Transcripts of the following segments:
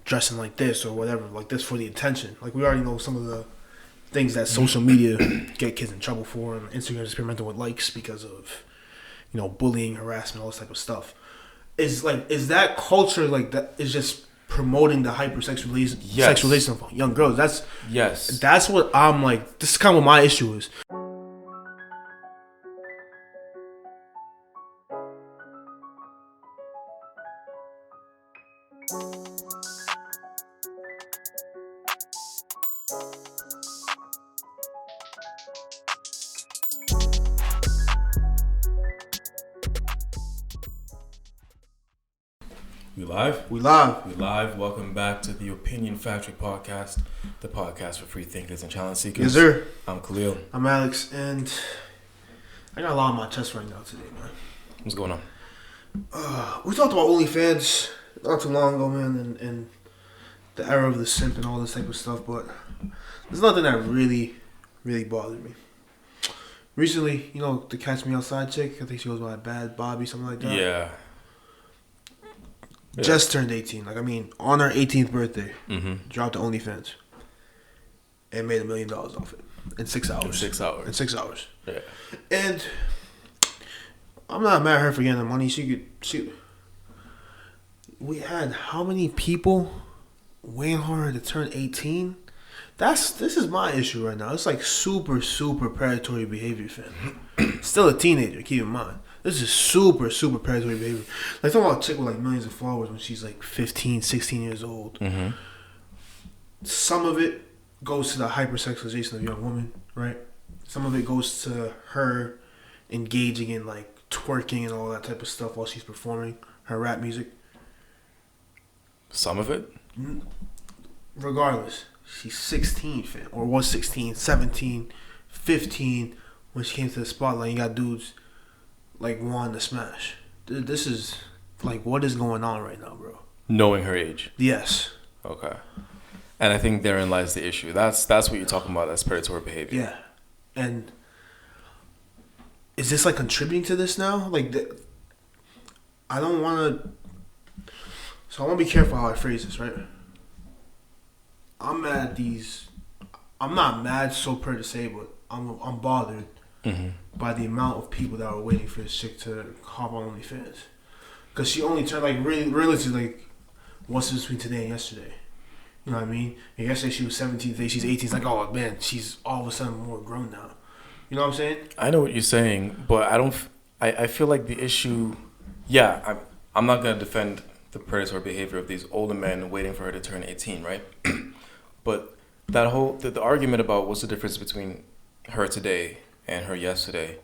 dressing like this or whatever, like this for the attention. Like we already know some of the things that social media get kids in trouble for, and Instagram experimenting with likes because of, bullying, harassment, all this type of stuff. Is that culture like that is just promoting the hypersexualization of young girls? That's what I'm like. This is kind of what my issue is. We live. Welcome back to the Opinion Factory Podcast, the podcast for free thinkers and challenge seekers. Yes, sir. I'm Khelil. I'm Alex, and I got a lot on my chest right now today, man. What's going on? We talked about OnlyFans not too long ago, man, and the era of the simp and all this type of stuff, but there's nothing that really bothered me. Recently, the Catch Me Outside chick, I think she goes by Bhabie, something like that. Yeah. Just turned 18. On her 18th birthday, dropped to OnlyFans and made $1 million off it in 6 hours. In 6 hours. Yeah. And I'm not mad at her for getting the money. We had how many people waiting on her to turn 18? This is my issue right now. It's like super predatory behavior, fam. Still a teenager, keep in mind. This is super predatory behavior. Like, talking about a chick with like millions of followers when she's like 15, 16 years old. Mm-hmm. Some of it goes to the hypersexualization of young women, right? Some of it goes to her engaging in like twerking and all that type of stuff while she's performing her rap music. Some of it? Regardless, she's 16, fam. Or was 16, 17, 15 when she came to the spotlight. You got dudes like wanting to smash. This is like, what is going on right now, bro? Knowing her age. Yes. Okay. And I think therein lies the issue. That's what you're talking about. That's predatory behavior. Yeah. And is this like contributing to this now? Like, I don't want to. So I want to be careful how I phrase this, right? I'm mad at these. I'm not mad, so per se, but I'm bothered. Mm-hmm. By the amount of people that were waiting for this chick to hop on OnlyFans. Because she only turned, like, realistically, like, what's between today and yesterday? You know what I mean? And yesterday she was 17, today she's 18. It's like, oh, man, she's all of a sudden more grown now. You know what I'm saying? I know what you're saying, but I feel like the issue, I'm not going to defend the predatory behavior of these older men waiting for her to turn 18, right? But that whole, the argument about what's the difference between her today and her yesterday,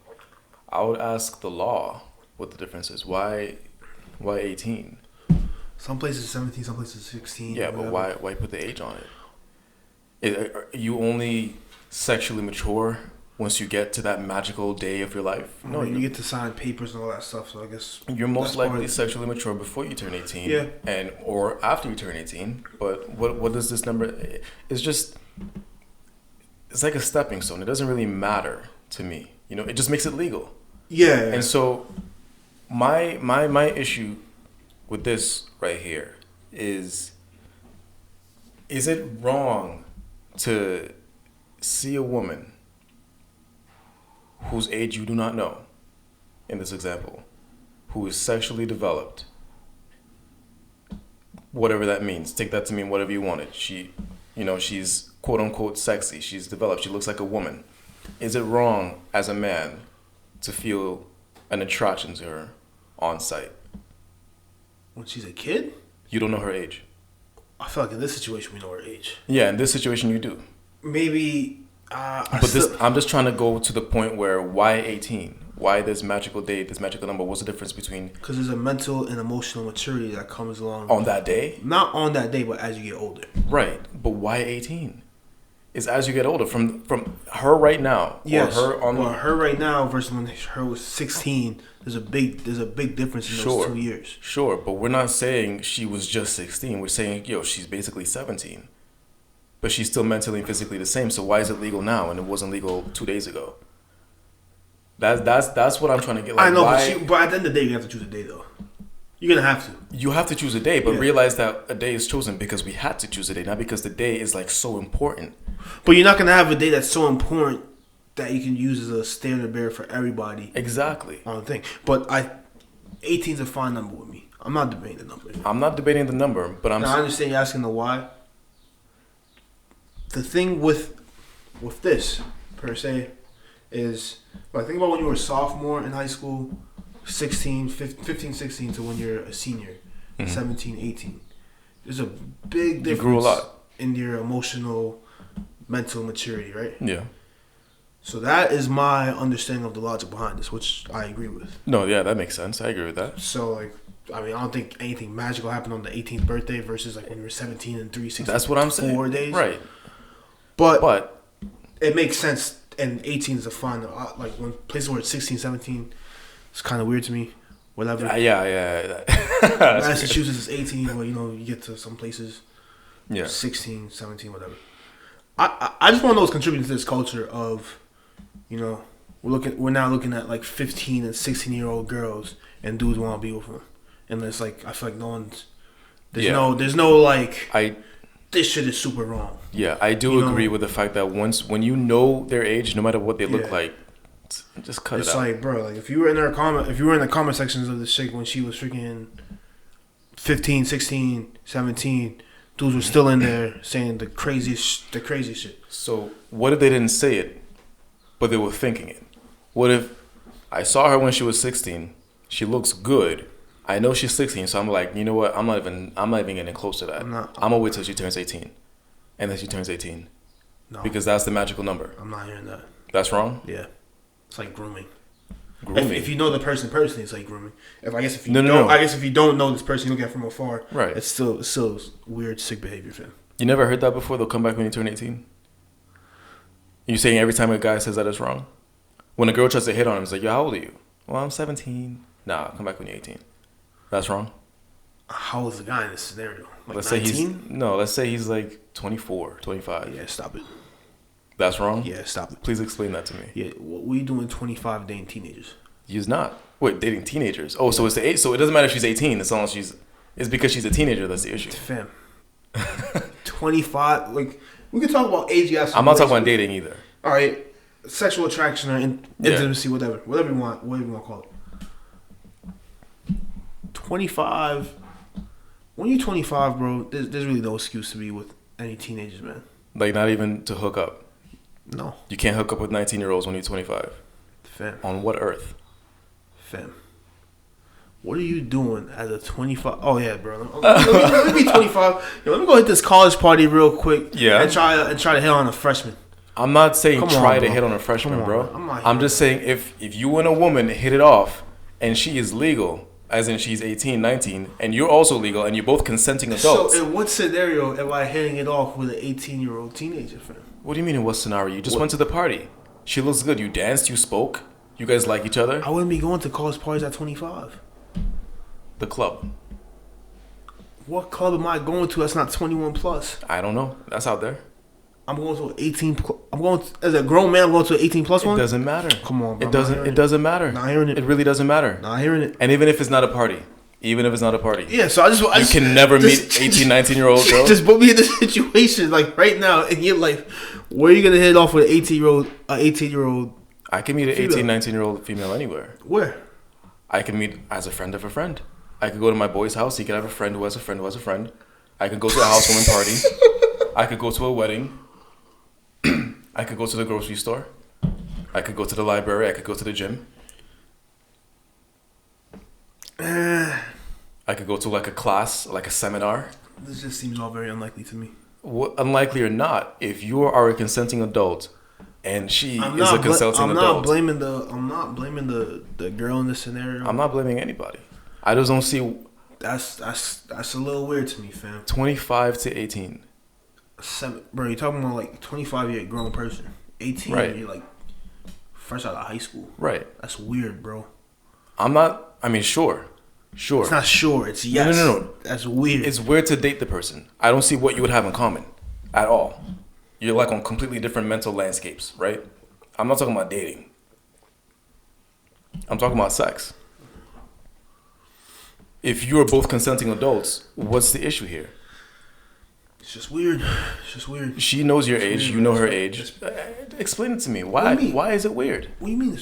I would ask the law what the difference is. Why 18? Some places 17, some places 16. Yeah, but why put the age on it? Are you only sexually mature once you get to that magical day of your life? No, you get to sign papers and all that stuff, so I guess you're most likely sexually mature before you turn 18. Yeah. Or after you turn 18. But what does this number... It's like a stepping stone. It doesn't really matter to me. It just makes it legal. Yeah. And so my issue with this right here is it wrong to see a woman whose age you do not know, in this example, who is sexually developed, whatever that means, take that to mean whatever you want it. She's quote unquote sexy, she's developed, she looks like a woman. Is it wrong as a man to feel an attraction to her on sight? When she's a kid? You don't know her age. I feel like in this situation we know her age. Yeah, in this situation you do. Maybe. I'm just trying to go to the point where why 18? Why this magical date, this magical number? What's the difference between? Because there's a mental and emotional maturity that comes along. On that day? Not on that day, but as you get older. Right, but why 18? Is as you get older, from her right now, yes, or her right now versus when her was 16. There's a big difference in those 2 years. Sure, but we're not saying she was just 16. We're saying she's basically 17, but she's still mentally and physically the same. So why is it legal now and it wasn't legal 2 days ago? That's what I'm trying to get. Like, I know, why? but at the end of the day, you have to choose a day though. You're gonna have to. You have to choose a day, but realize that a day is chosen because we had to choose a day, not because the day is like so important. But you're not gonna have a day that's so important that you can use as a standard bearer for everybody. Exactly. On the thing. But 18's a fine number with me. I'm not debating the number. I'm not debating the number, but I understand you're asking the why. The thing with this, per se, is, I think about when you were a sophomore in high school, 15, 16 to when you're a senior, 17, 18. There's a big difference. You grew a lot. In your emotional, mental maturity, right? Yeah. So that is my understanding of the logic behind this, which I agree with. No, yeah, that makes sense. I agree with that. So, I don't think anything magical happened on the 18th birthday versus when you were 17 and 364 That's what I'm saying. 4 days. Right. But it makes sense, and 18 is a fine. When places where it's 16, 17, it's kind of weird to me. Whatever. Yeah. Massachusetts is 18, but you get to some places, 16, 17, whatever. I just want to know what's contributing to this culture of, we're now looking at 15 and 16-year-old girls, and dudes want to be with them, and it's I feel like no one's there's no this shit is super wrong. Yeah, I do agree with the fact that when you know their age, no matter what they look like, just cut it out. It's bro, if you were in the comment sections of this chick when she was freaking 15, 16, 17, dudes were still in there saying the craziest shit. So what if they didn't say it, but they were thinking it? What if I saw her when she was 16? She looks good. I know she's 16, so I'm like, you know what? I'm not even getting close to that. I'm gonna wait till she turns 18, and then she turns 18, because that's the magical number. I'm not hearing that. That's wrong. Yeah, it's like grooming. Grooming. If you know the person personally, it's like grooming. I guess if you don't know this person, you look at from afar. Right. It's still weird, sick behavior, fam. You never heard that before? They'll come back when you turn 18. You saying every time a guy says that it's wrong? When a girl tries to hit on him, it's like, yo, how old are you? Well, I'm 17. Nah, come back when you're 18. That's wrong. How old is the guy in this scenario? Let's 19? say he's 24, 25. Yeah, stop it. That's wrong? Yeah, stop it. Please explain that to me. Yeah, what are you doing 25 dating teenagers? He's not. Wait, dating teenagers? Oh, so it's the age. So it doesn't matter if she's 18 as long as it's because she's a teenager that's the issue. Fam. 25, we can talk about age. I'm not talking about dating either. All right, sexual attraction or intimacy, whatever you want to call it. 25. When you're 25, bro, there's really no excuse to be with any teenagers, man. Not even to hook up. No. You can't hook up with 19-year-olds when you're 25. Fam. On what earth? Fam. What are you doing as a 25? Oh yeah, bro. Let me be 25. Let me go hit this college party real quick. Yeah. And try to hit on a freshman. I'm not saying try to hit on a freshman, bro. I'm just saying if you and a woman hit it off and she is legal, as in she's 18, 19, and you're also legal and you're both consenting adults. So in what scenario am I hitting it off with an 18-year-old teenager, fam? What do you mean in what scenario? You just went to the party. She looks good. You danced. You spoke. You guys like each other. I wouldn't be going to college parties at 25. The club. What club am I going to that's not 21 plus? I don't know. That's out there. I'm going to an 18. As a grown man, I'm going to an 18 plus one. It doesn't matter. Come on, bro. It doesn't matter. Not hearing it. It really doesn't matter. Not hearing it. And even if it's not a party. Yeah, so you can never meet 18, 19-year-old girls. Just put me in this situation, right now in your life. Where are you gonna hit off with an 18-year-old? I can meet an 18, 19-year-old female anywhere. Where? I can meet as a friend of a friend. I could go to my boy's house. He could have a friend who has a friend who has a friend. I could go to a housewarming party. I could go to a wedding. I could go to the grocery store. I could go to the library. I could go to the gym. I could go to a class, a seminar. This just seems all very unlikely to me. Unlikely or not, if you are a consenting adult and she is a consenting adult. I'm not blaming the girl in this scenario. I'm not blaming anybody. I just don't see. That's a little weird to me, fam. 25 to 18. Bro, you're talking about 25-year grown person. 18, right. You're fresh out of high school. Right. That's weird, bro. Sure. It's not sure. It's yes. No. That's weird. It's weird to date the person. I don't see what you would have in common at all. You're on completely different mental landscapes, right? I'm not talking about dating. I'm talking about sex. If you're both consenting adults, what's the issue here? It's just weird. It's just weird. She knows your age. You know her age. It's, Explain it to me. Why? Why is it weird? What do you mean?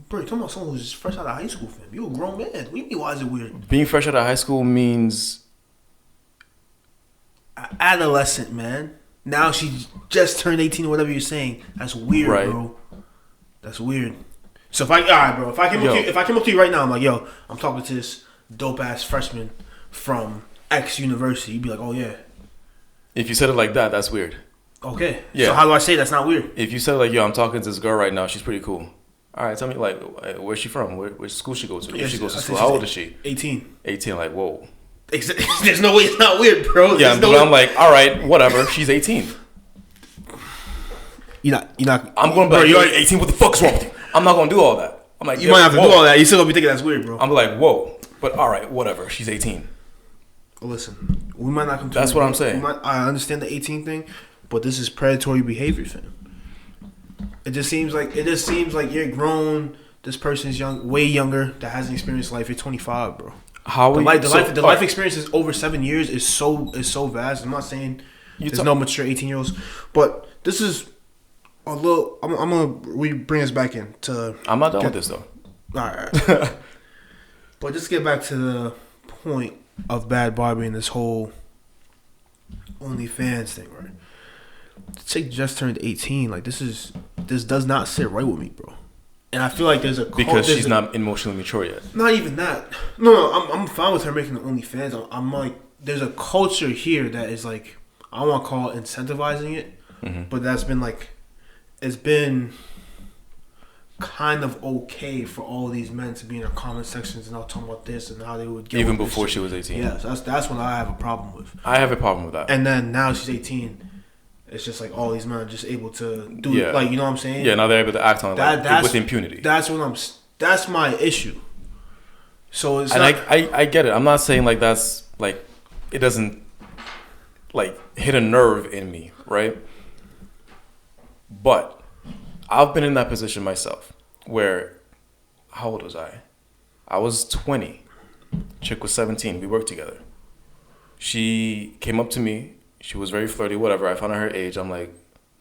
Bro, you're talking about someone who's just fresh out of high school, fam. You a grown man. What do you mean? Why is it weird? Being fresh out of high school means adolescent, man. Now she just turned 18 or whatever you're saying. That's weird, right, bro. That's weird. So if I came up to you right now, I'm like, yo, I'm talking to this dope ass freshman from X university, you'd be like, oh yeah. If you said it like that, that's weird. Okay. Yeah. So how do I say that's not weird? If you said like, yo, I'm talking to this girl right now, she's pretty cool. All right, tell me like, where's she from? Which school she goes to? Yeah, she goes to school. How old is she? 18. 18. Like, whoa. There's no way it's not weird, bro. Yeah, but I'm like, all right, whatever. She's 18. You're not. I'm going to be like, you're 18. What the fuck's wrong with you? I'm not going to do all that. I'm like, you might have to do all that. You still gonna be thinking that's weird, bro. I'm like, whoa. But all right, whatever. She's 18. Well, listen, we might not come to. That's what I'm saying. I understand the 18 thing, but this is predatory behavior, fam. It just seems like you're grown. This person's young, way younger, that hasn't experienced life. You're 25, bro. The life experience is over 7 years is so vast. I'm not saying there's no mature 18-year-olds, but this is a little. I'm gonna bring us back in to. I'm not done with this though. All right. But just get back to the point of Bhad Bhabie and this whole OnlyFans thing, right? The chick just turned 18. Like this does not sit right with me, bro. And I feel like because she's not emotionally mature yet. Not even that. No, I'm fine with her making the OnlyFans. I'm like, there's a culture here that is like, I don't want to call it incentivizing it, but that's been like, it's been kind of okay for all these men to be in their comment sections and all talking about this and how they would get even before she was 18. Yeah, so that's what I have a problem with. I have a problem with that. And then now she's 18. It's just like all these men are just able to do it. Like, you know what I'm saying? Yeah, now they're able to act on it with impunity. That's my issue. So it's I get it. I'm not saying like that's like it doesn't like hit a nerve in me, right? But I've been in that position myself where how old was I? I was 20. Chick was 17. We worked together. She came up to me. She was very flirty, whatever. I found out her age. I'm like,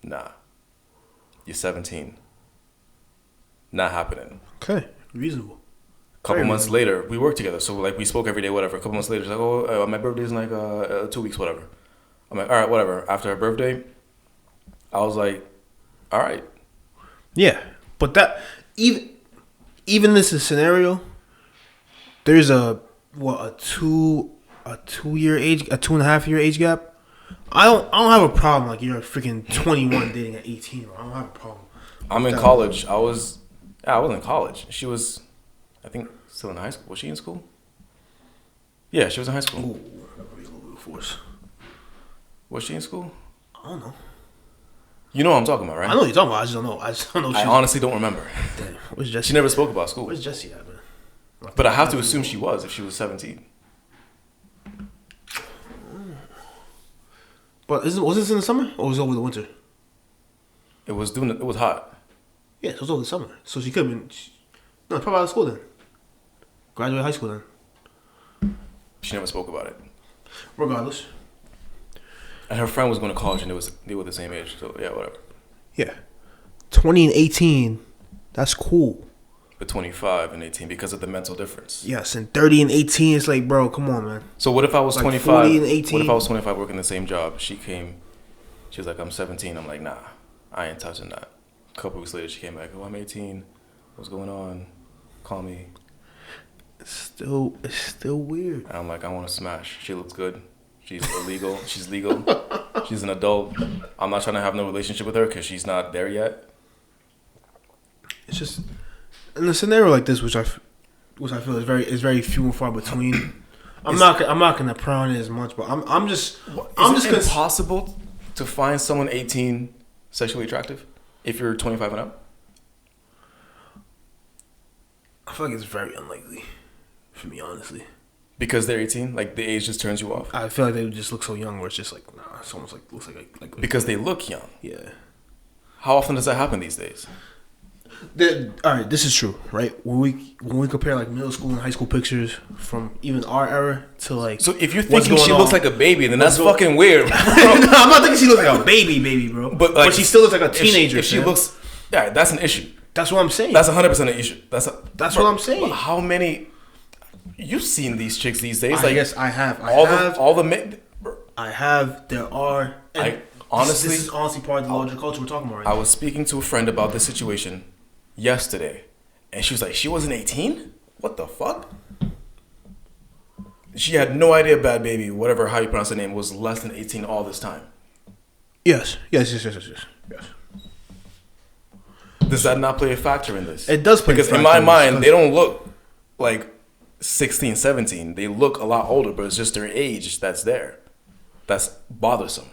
nah, you're 17. Not happening. Okay, reasonable. Couple months later, we worked together. So like we spoke every day, whatever. A couple months later, she's like, oh, my birthday's in like 2 weeks, whatever. I'm like, all right, whatever. After her birthday, I was like, all right. Yeah, but that even this is scenario. There's a 2.5 year age gap. I don't have a problem like you're freaking 21 dating at 18. I don't have a problem. I'm in college. I was in college. She was, I think, still in high school. Was she in school? Yeah, she was in high school. Ooh, was she in school? I don't know. You know what I'm talking about, right? I know what you're talking about. I just don't know. I honestly don't remember. Damn, where's Jessie? She never spoke about school. Where's Jessie at, man? But I have to assume she was if she was 17. But was this in the summer or was it over the winter? It was hot. Yeah, it was over the summer. So she could have been. No, probably out of school then. Graduated high school then. She never spoke about it. Regardless. And her friend was going to college and they were the same age. So yeah, whatever. Yeah. 20 and 18, that's cool. But 25 and 18 because of the mental difference. Yes, and 30 and 18, it's like, bro, come on, man. So what if I was like 25? 40 and 18? What if I was 25 working the same job? She was like, I'm 17. I'm like, nah, I ain't touching that. A couple weeks later, she came back, oh, I'm 18. What's going on? Call me. It's still weird. And I'm like, I want to smash. She looks good. She's illegal. She's legal. She's an adult. I'm not trying to have no relationship with her because she's not there yet. It's just in a scenario like this, which I feel is very few and far between. I'm not gonna pry on it as much, but I'm just impossible to find someone 18 sexually attractive if you're 25 and up. I feel like it's very unlikely, for me, honestly. Because they're 18, like the age just turns you off. I feel like they would just look so young, where it's just like, nah, it's almost like looks like because they look young. Yeah. How often does that happen these days? All right, this is true, right? When we compare like middle school and high school pictures from even our era to like, so if you're thinking she looks like a baby, then that's fucking weird. No, I'm not thinking she looks like a baby, bro. But she still looks like a teenager. If she looks, yeah, that's an issue. That's what I'm saying. That's 100% an issue. That's what I'm saying. How many? You've seen these chicks these days. Yes, I have. All the men. I have. There are. Honestly, this is honestly part of the larger culture we're talking about right now. I was speaking to a friend about this situation yesterday, and she was like, she wasn't 18? What the fuck? She had no idea Bhad Bhabie, whatever, how you pronounce the name, was less than 18 all this time. Yes. Does that not play a factor in this? It does play because a factor. Because in my mind, they don't look like 16, 17. They look a lot older, but it's just their age that's there. That's bothersome.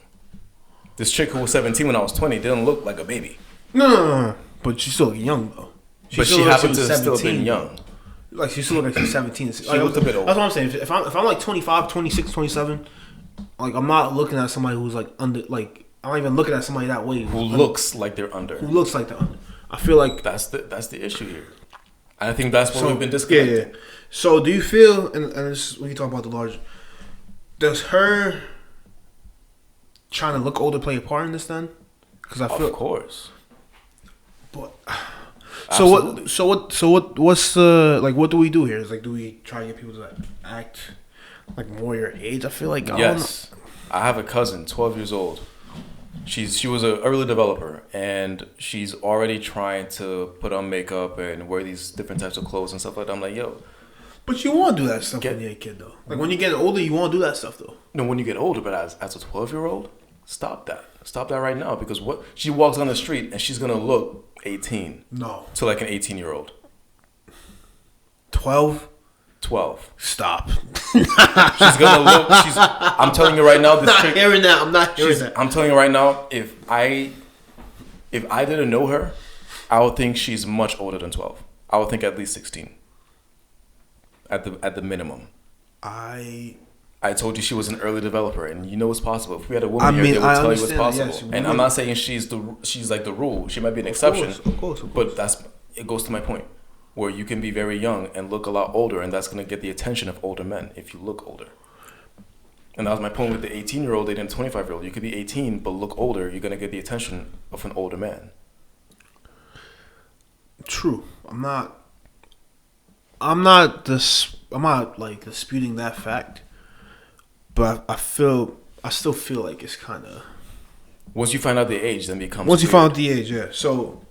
This chick who was 17 when I was 20 didn't look like a baby. No. But she's still young, though. She happened to have still been young. Like, she still looked like she's 17. She looked a bit old. That's what I'm saying. If I'm like 25, 26, 27, like, I'm not looking at somebody who's like under, like, I'm not even looking at somebody that way. Who looks like they're under. Who looks like they're under. I feel like that's the issue here. I think that's what we've been discussing. Yeah. So do you feel, and this, when you talk about the large, does her trying to look older play a part in this then? Because I feel, of course. But Absolutely. what's the, like, what do we do here? Is like, do we try to get people to like act like more your age? I feel like yes. I have a cousin, 12 years old. She was an early developer, and she's already trying to put on makeup and wear these different types of clothes and stuff like that. I'm like, yo. But you want to do that stuff when you're a kid, though. Like, when you get older, you want to do that stuff, though. No, when you get older, but as a 12-year-old, stop that. Stop that right now, because what she walks on the street and she's going to look 18. No. To like an 18-year-old. 12? 12. Stop. She's gonna look. I'm telling you right now. This chick, hearing that. I'm not hearing that. I'm telling you right now. If I didn't know her, I would think she's much older than 12. I would think at least 16. At the minimum. I told you she was an early developer, and you know it's possible. If we had a woman here, they would tell you it's possible. Yes, and I'm not saying she's like the rule. She might be an exception. Of course. But it goes to my point, where you can be very young and look a lot older, and that's going to get the attention of older men if you look older. And that was my point with the 18-year-old dating a 25-year-old. You could be 18 but look older. You're going to get the attention of an older man. True. I'm not like disputing that fact, but I still feel like it's kind of. Once you find out the age, then it becomes. Once you find out the age, yeah. So,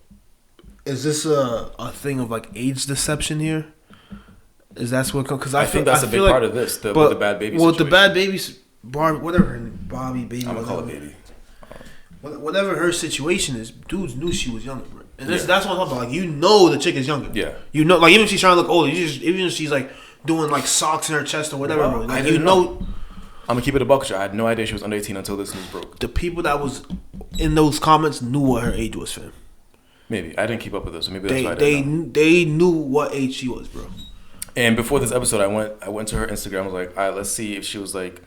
is this a thing of like age deception here? Is that what? Because I think that's a big part of this. With the Bhad Bhabie. Well, the Bhad Bhabie, whatever, Bhabie, baby. I'm gonna call it baby. Whatever her situation is, dudes knew she was younger, bro. And that's what I'm talking about. Like, you know the chick is younger. Yeah. You know, like, even if she's trying to look older, even if she's like doing like socks in her chest or whatever, bro. Like, you know. I'm gonna keep it a buck. I had no idea she was under 18 until this news broke. The people that was in those comments knew what her age was, fam. Maybe I didn't keep up with this. So maybe that's why they knew what age she was, bro. And before this episode, I went to her Instagram. I was like, all right, let's see if she was like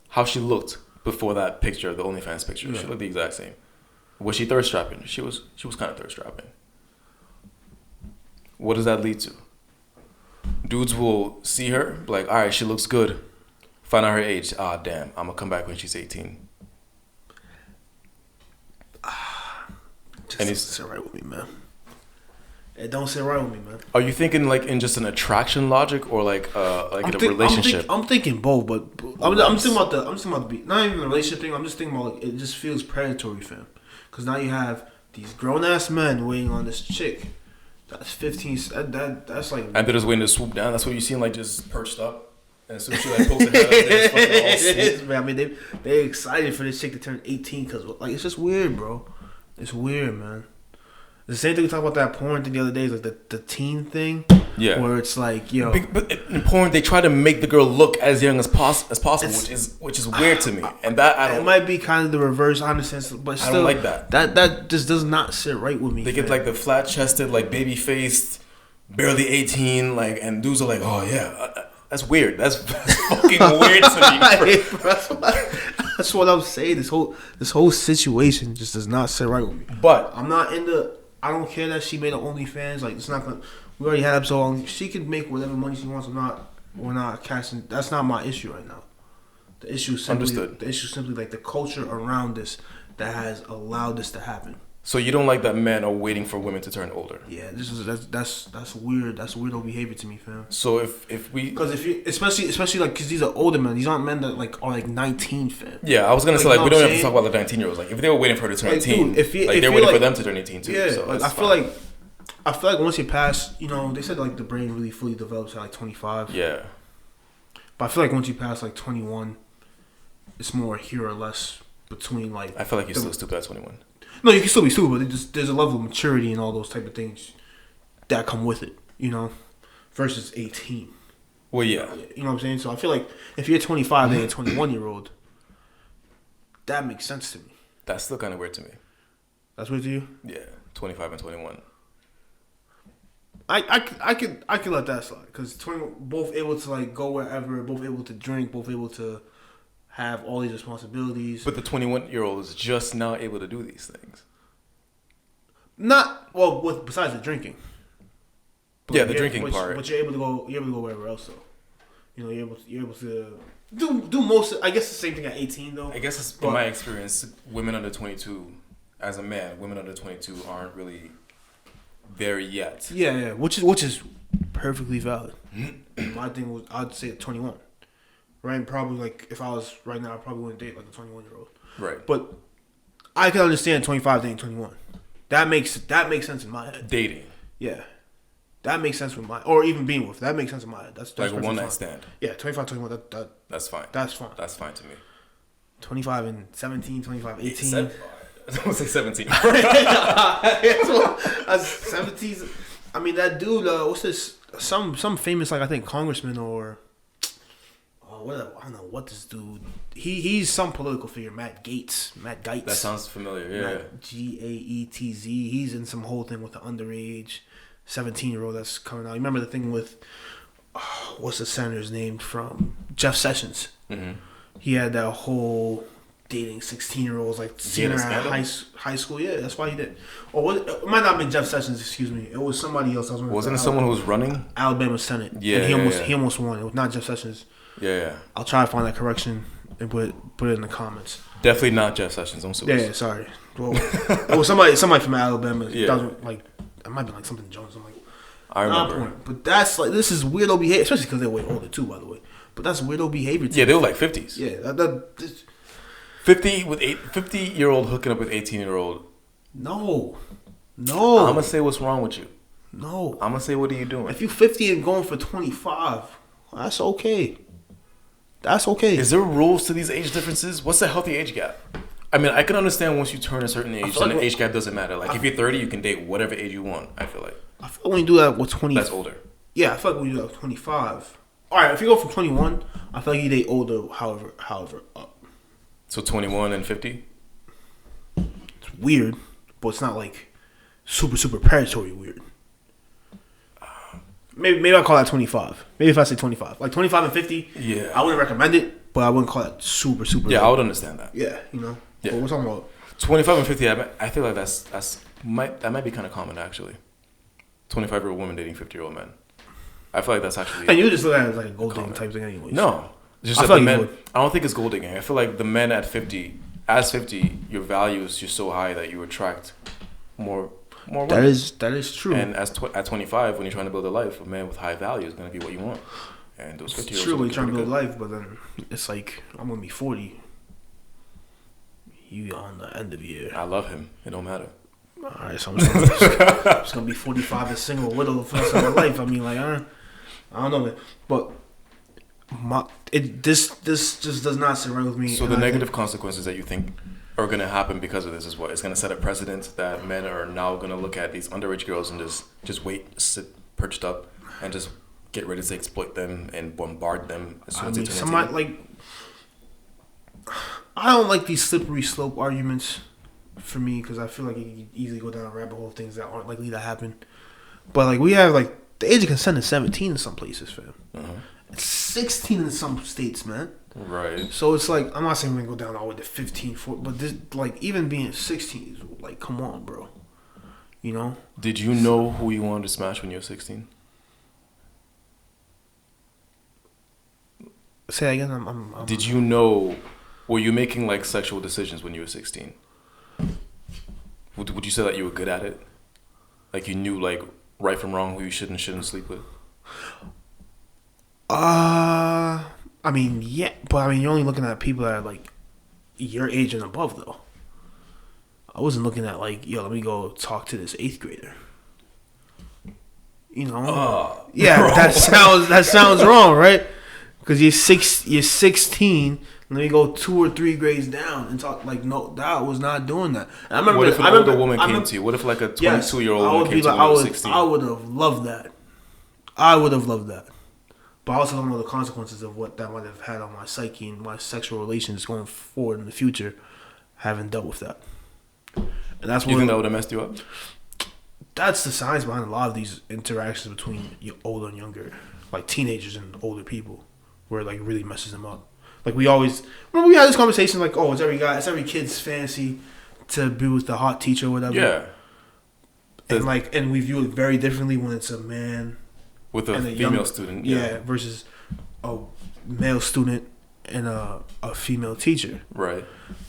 how she looked before that picture, the OnlyFans picture. Yeah. She looked the exact same. Was she thirst trapping? She was kind of thirst trapping. What does that lead to? Dudes will see her, be like, all right, she looks good. Find out her age. Ah, damn, I'm gonna come back when she's 18. Just doesn't sit right with me, man. It don't sit right with me, man. Are you thinking like in just an attraction logic or like in a relationship? I'm thinking both, but I'm thinking about the not even the relationship thing. I'm just thinking about like it just feels predatory, fam. Because now you have these grown ass men waiting on this chick. That's 15. That's like. And they're just waiting to swoop down. That's what you seen, like just perched up. And as soon as she like pulls her head up, they just fucking all swoop. It is, man. I mean, they excited for this chick to turn 18 because like it's just weird, bro. It's weird, man. The same thing we talked about that porn thing the other day is like the teen thing. Yeah. Where it's like, yo. But in porn, they try to make the girl look as young as possible, which is weird to me. And that I don't. It might be kind of the reverse, I understand, but still, I don't like that. That just does not sit right with me. They get like the flat chested, like baby faced, barely 18, like, and dudes are like, oh yeah, that's weird. That's fucking weird to me. That's what I'm saying. This whole situation just does not sit right with me. But I'm not into. I don't care that she made an OnlyFans. Like, it's not gonna. We already had episode on. She can make whatever money she wants. We're not casting. That's not my issue right now. The issue simply. Understood. The issue simply like the culture around this that has allowed this to happen. So you don't like that men are waiting for women to turn older? Yeah, that's weird. That's weirdo behavior to me, fam. So if we, because if you especially like because these are older men, these aren't men that like are like 19, fam. Yeah, I was gonna say like we don't have to talk about the 19-year-olds. Like if they were waiting for her to turn 18, dude, if they're waiting for them to turn 18 too. Yeah, so like, I feel like once you pass, they said like the brain really fully develops at like 25. Yeah. But I feel like once you pass like 21, it's more here or less between like. I feel like you're still stupid at 21. No, you can still be stupid, but there's a level of maturity and all those type of things that come with it, versus 18. Well, yeah. You know what I'm saying? So I feel like if you're 25 and a 21-year-old, that makes sense to me. That's still kind of weird to me. That's weird to you? Yeah, 25 and 21. I could let that slide because both able to like go wherever, both able to drink, both able to have all these responsibilities. But the 21-year-old is just now able to do these things. Not well, besides the drinking. But yeah, the drinking part. But you're able to go wherever else though. You're able to do most. I guess the same thing at 18 though. I guess in my experience, women under 22, as a man, women under 22 aren't really there yet. Yeah, which is perfectly valid. My thing was I'd say at 21. Right, probably like if I was right now, I probably wouldn't date like a 21-year-old. Right, but I can understand 25 dating 21. That makes sense in my head. Dating, yeah, that makes sense with or even being with. That makes sense in my head. That's like a one night stand. Yeah, 25, 21. That's fine. That's fine. That's fine to me. 25 and 17, 25, 18. I don't say 17. That's 17. I mean that dude. What's this? Some famous like I think congressman or. I don't know what this dude. He's some political figure. Matt Gaetz. That sounds familiar. Yeah. Gaetz. He's in some whole thing with the underage 17-year-old that's coming out. You remember the thing with what's the senator's name from Jeff Sessions? Mm-hmm. He had that whole dating 16-year-olds like seeing her at high school. Yeah, that's why he did. Or it might not have been Jeff Sessions. Excuse me. It was somebody else. Wasn't it someone who was running Alabama Senate? Yeah. And he almost won. It was not Jeff Sessions. Yeah. I'll try to find that correction and put it in the comments. Definitely not Jeff Sessions. Don't sue us. Yeah, sorry. Well, it was somebody from Alabama. Yeah. It might be like something Jones. I'm like, I remember. But that's like this is weirdo behavior, especially because they're way older too, by the way. But that's weirdo behavior. Yeah, they were like 50s. Yeah, 50-year-old hooking up with 18-year-old. No. I'm gonna say what's wrong with you. No. I'm gonna say what are you doing? If you're 50 and going for 25, that's okay. That's okay. Is there rules to these age differences? What's the healthy age gap? I mean, I can understand once you turn a certain age, then the age gap doesn't matter. Like, if you're 30, you can date whatever age you want, I feel like. I feel like when you do that with 20... That's older. Yeah, I feel like when you do that with 25... Alright, if you go from 21, I feel like you date older, however up. So 21 and 50? It's weird, but it's not like super, super predatory weird. Maybe I call that 25. Maybe if I say 25. Like 25 and 50, yeah, I wouldn't recommend it, but I wouldn't call that super, super. Yeah, I would understand that. Yeah, Yeah. But we're talking about 25 and 50. I feel like that might be kind of common actually. 25-year-old woman dating 50-year-old men. I feel like that's actually. And you just look at it as like a gold digging type thing, anyways. No, just that the men. I don't think it's gold digging. I feel like the men at 50, your value is just so high that you attract more women. That is true. And at 25, when you're trying to build a life, a man with high value is going to be what you want. And those 50-year-olds. It's true when you're trying to build a life, but then it's like I'm gonna be 40. You on the end of year. I love him. It don't matter. All right, so I'm just gonna be 45 and single, widow for the rest of my life. I mean, like I don't know, man. But this just does not sit right with me. So the negative consequences that you think are going to happen because of this is what? It's going to set a precedent that men are now going to look at these underage girls and just wait, sit perched up, and just get ready to exploit them and bombard them as soon as they turn 18. Like, I don't like these slippery slope arguments for me because I feel like you can easily go down a rabbit hole of things that aren't likely to happen. But like we have like the age of consent is 17 in some places, fam. Uh-huh. It's 16 in some states, man. Right. So it's like I'm not saying we're gonna go down all the way to 15, but this like even being 16 is like come on, bro. You know. Did you know who you wanted to smash when you were 16? Say that again. I'm Did you know? Were you making like sexual decisions when you were 16? Would you say that you were good at it? Like you knew like right from wrong, who you should and shouldn't sleep with? I mean, yeah, but I mean, you're only looking at people that are like your age and above, though. I wasn't looking at like, yo, let me go talk to this 8th grader. You know? Yeah, bro. that sounds wrong, right? Because you're 16. Let me go 2 or 3 grades down and talk. Like, no, that was not doing that. And I remember. What if an older woman came to you? What if like a 22-year-old woman came to you when you were 16? I would have loved that. I would have loved that. But I also don't know the consequences of what that might have had on my psyche and my sexual relations going forward in the future. Haven't dealt with that. And that's you think that would have messed you up? That's the science behind a lot of these interactions between older and younger, like teenagers and older people, where it like really messes them up. Like we always remember we had this conversation like, oh, it's every kid's fantasy to be with the hot teacher or whatever. Yeah. And we view it very differently when it's a man with a female student. Yeah, versus a male student and a female teacher. Right.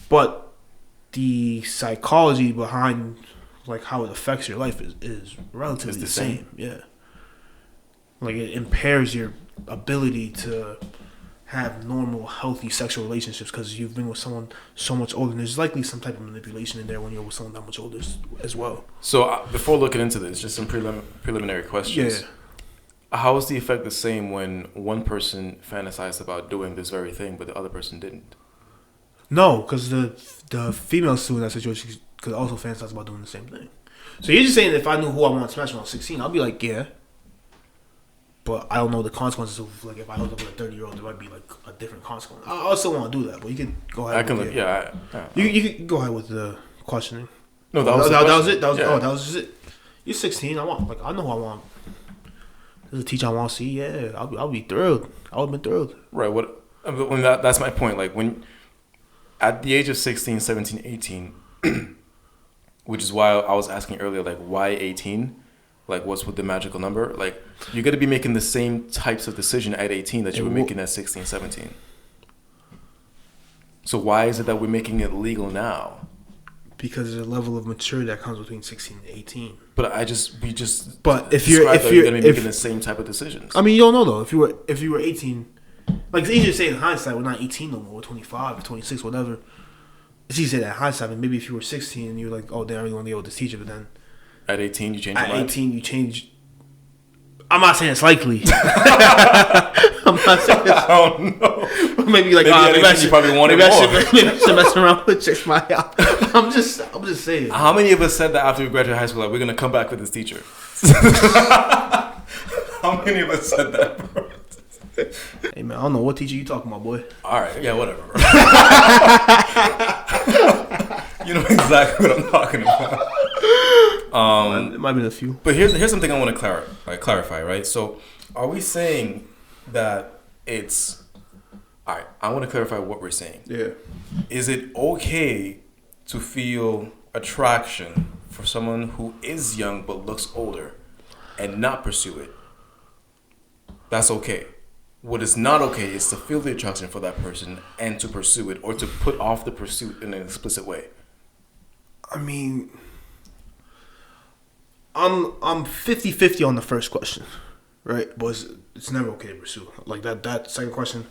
But the psychology behind like how it affects your life is relatively the same. Yeah. Like it impairs your ability to have normal, healthy sexual relationships because you've been with someone so much older. And there's likely some type of manipulation in there when you're with someone that much older as well. So before looking into this, just some preliminary questions. Yeah. How is the effect the same when one person fantasized about doing this very thing, but the other person didn't? No, because the female student in that situation could also fantasize about doing the same thing. So you're just saying if I knew who I wanted to smash when I was 16, I'll be like, yeah. But I don't know the consequences of like if I hook up with a 30-year-old, there might be like a different consequence. I also want to do that, but you can go ahead. I can look. Yeah. You can go ahead with the questioning. No, that was it. That was just it. You're 16. I know who I want. There's a teacher I want to see. Yeah, I'll be thrilled. I would have been thrilled. Right. When that's my point. Like when at the age of 16, 17, 18, which is why I was asking earlier, like why 18? Like what's with the magical number? Like you're going to be making the same types of decision at 18 that you were making at 16, 17. So why is it that we're making it legal now? Because there's a level of maturity that comes between 16 and 18. But But if you're going to be making the same type of decisions. I mean, you don't know though. If you were 18, like it's easier to say in hindsight, we're not 18 no more. We're 25, 26, whatever. It's easy to say that in hindsight. And maybe if you were 16 and you're like, oh, damn, I really want to go with this teacher, but then at 18 you change your mind. At 18 you change. I'm not saying it's likely. I'm not saying it's... I don't know. Maybe like, maybe you probably want it more. Maybe I should mess around with chicks. I'm just saying. How many of us said that after we graduated high school, like, we're going to come back with this teacher? How many of us said that, bro? Hey, man, I don't know what teacher you talking about, boy. All right. Yeah, whatever, bro. You know exactly what I'm talking about. It might be a few. But here's something I want to clarify, right? So, are we saying that it's... All right, I want to clarify what we're saying. Yeah. Is it okay to feel attraction for someone who is young but looks older and not pursue it? That's okay. What is not okay is to feel the attraction for that person and to pursue it or to put off the pursuit in an explicit way. I mean... I'm 50-50 on the first question, right? But it's never okay to pursue. Like that second question.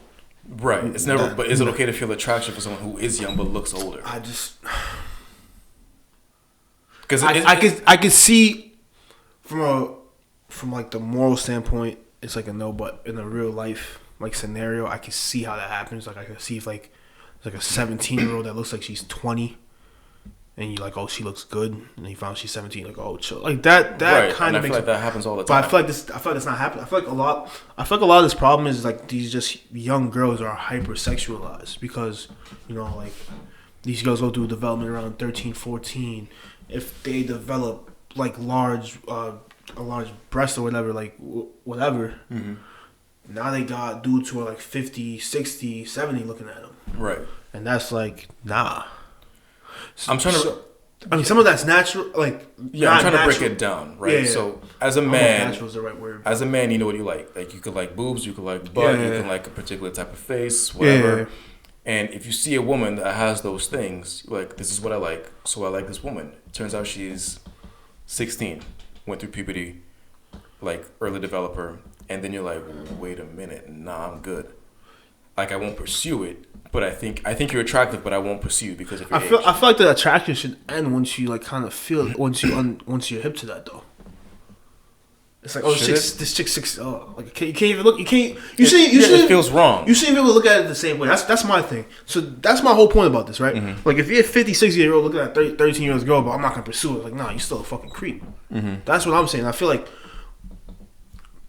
Right. It's never. But is it okay to feel attraction for someone who is young but looks older? Because I could see from like the moral standpoint, it's like a no. But in a real life like scenario, I can see how that happens. Like I can see if like it's like a 17-year-old that looks like she's 20. And you're like, oh, she looks good, and you found she's 17. Like, oh, chill. Like that right. kind of makes. I feel like that happens all the time. But I feel like that's not happening. I feel like a lot of this problem is like these just young girls are hypersexualized because like these girls go through development around 13, 14. If they develop like a large breast or whatever, like whatever. Mm-hmm. Now they got dudes who are like 50, 60, 70 looking at them. Right. And that's like nah. I'm trying to. I mean, some of that's natural. Like, yeah, I'm trying to break it down, right? Yeah. So as a man, natural is the right word. As a man, you know what you like. Like you could like boobs, you could like butt, you can like a particular type of face, whatever. Yeah. And if you see a woman that has those things, you're like, this is what I like, so I like this woman. Turns out she's 16, went through puberty, like early developer, and then you're like, wait a minute, nah, I'm good. Like I won't pursue it, but I think you're attractive, but I won't pursue you because of your age. I feel like the attraction should end once you like kind of feel once you're hip to that though. It's like, oh, this chick's 6. Oh, like you can't even look. You can't. It feels wrong. You shouldn't be able to look at it the same way. That's my thing. So that's my whole point about this, right? Mm-hmm. Like if you're a 50, 60-year-old looking at a 13-year-old girl, but I'm not gonna pursue it. Like, nah, you're still a fucking creep. Mm-hmm. That's what I'm saying. I feel like,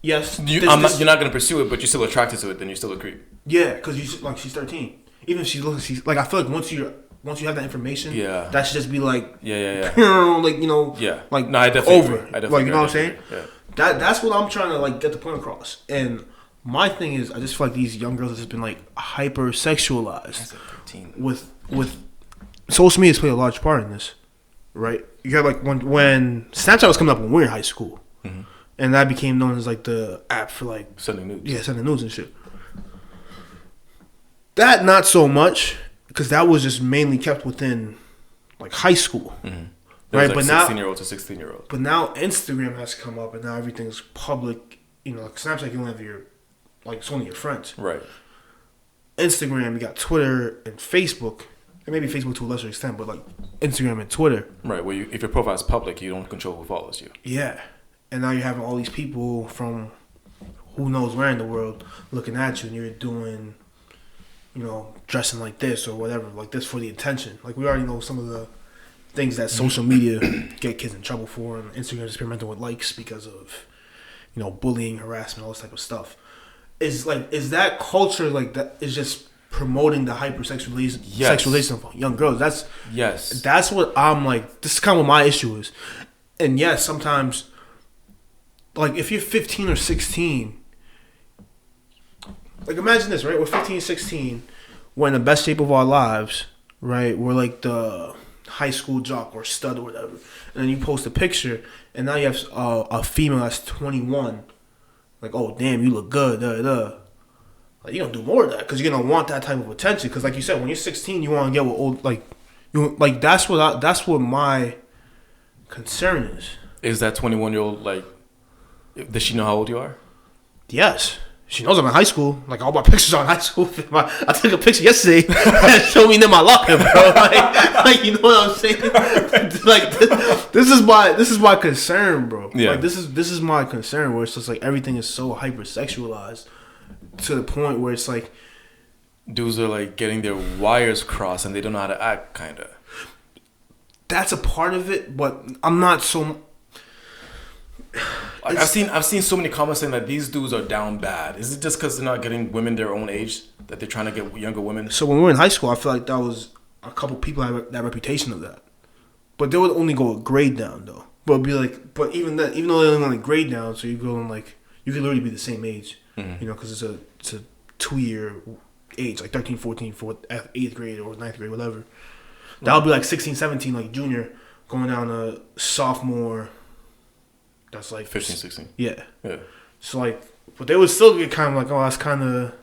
yes, you're not gonna pursue it, but you're still attracted to it. Then you're still a creep. Yeah, because she's 13. Even if she's like, I feel like once you have that information, that should just be like, yeah. like like no, I definitely over. Agree. I definitely like you know what I'm saying? Yeah. That's what I'm trying to like get the point across. And my thing is, I just feel like these young girls have just been like hypersexualized with social media's played a large part in this, right? You got like when Snapchat was coming up when we were in high school, mm-hmm. and that became known as like the app for like sending nudes. Yeah, sending nudes and shit. That not so much because that was just mainly kept within like high school. Mm-hmm. Right, like but now 16-year-old to 16-year-old. But now Instagram has come up, and now everything's public. You know, like Snapchat, you only have it's only your friends. Right. Instagram, you got Twitter and Facebook, and maybe Facebook to a lesser extent, but like Instagram and Twitter. Right. Well, if your profile is public, you don't control who follows you. Yeah, and now you're having all these people from who knows where in the world looking at you, and you're doing, dressing like this or whatever, like this for the attention. Like we already know some of the things that social media get kids in trouble for, and Instagram is experimenting with likes because of, bullying, harassment, all this type of stuff. Is that culture like that is just promoting the hypersexualization of young girls? That's what I'm like. This is kind of what my issue is. And yes, sometimes, like if you're 15 or 16, like imagine this, right? We're 15, 16, we're in the best shape of our lives, right? We're like the high school jock or stud or whatever, and then you post a picture, and now you have a female that's 21, like, oh damn, you look good, like you're gonna do more of that because you're gonna want that type of attention. Because like you said, when you're 16, you want to get with old, that's what my concern is. Is that 21-year-old like? Does she know how old you are? Yes. She knows I'm in high school. Like all my pictures are in high school. I took a picture yesterday and showed me in my locker, bro. Like you know what I'm saying? Like this is my concern, bro. Yeah. Like this is my concern where it's just like everything is so hypersexualized to the point where it's like dudes are like getting their wires crossed and they don't know how to act, kind of. That's a part of it, but I'm not so. Like I've seen so many comments saying that these dudes are down bad. Is it just because they're not getting women their own age that they're trying to get younger women? So when we were in high school, I feel like that was a couple people had that reputation of that, but they would only go a grade down though. But it'd be like, but even though they only went a grade down, so you go in like you could literally be the same age, because it's a 2-year age, like 13, 14 for 8th grade or 9th grade, whatever. That would be like 16, 17, like junior, going down to sophomore. That's like 15, 16. Yeah. Yeah. So like, but they would still get kind of like, oh, that's kind of,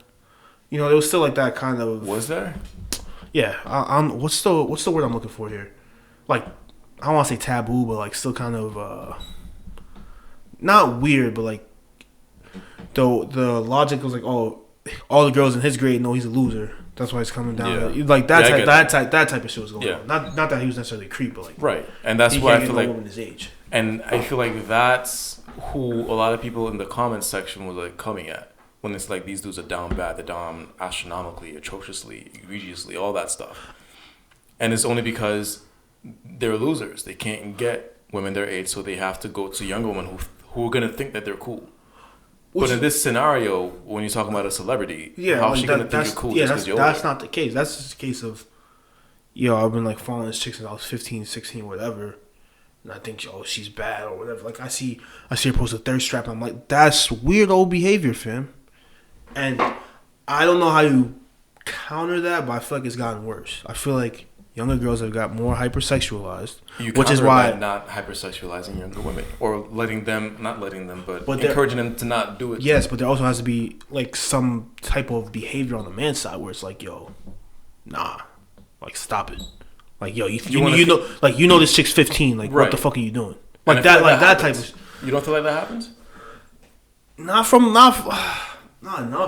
they was still like that kind of. Was there? Yeah. What's the word I'm looking for here? Like, I don't want to say taboo, but like still kind of, not weird, but like, the logic was like, oh, all the girls in his grade know he's a loser. That's why he's coming down. Yeah. Like that type of shit was going on. Not that he was necessarily a creep, but like right. And that's why I feel like woman his age. And I feel like that's who a lot of people in the comments section was like coming at when it's like these dudes are down bad, they're down astronomically, atrociously, egregiously, all that stuff. And it's only because they're losers. They can't get women their age, so they have to go to younger women who are gonna think that they're cool. But in this scenario, when you're talking about a celebrity, how's she gonna think you're cool just because you're older? That's not the case. That's just a case of, I've been like following this chick since I was 15, 16, whatever. And I think, she's bad or whatever. Like, I see her post a thirst trap, and I'm like, that's weird old behavior, fam. And I don't know how you counter that, but I feel like it's gotten worse. I feel like, younger girls have got more hypersexualized, which is why not hypersexualizing younger women or not letting them, but encouraging them to not do it. Yes, but there also has to be like some type of behavior on the man's side where it's like, yo, nah, like stop it, like yo, you know this chick's 15, like what the fuck are you doing? Like that type of. You don't feel like that happens? Not enough.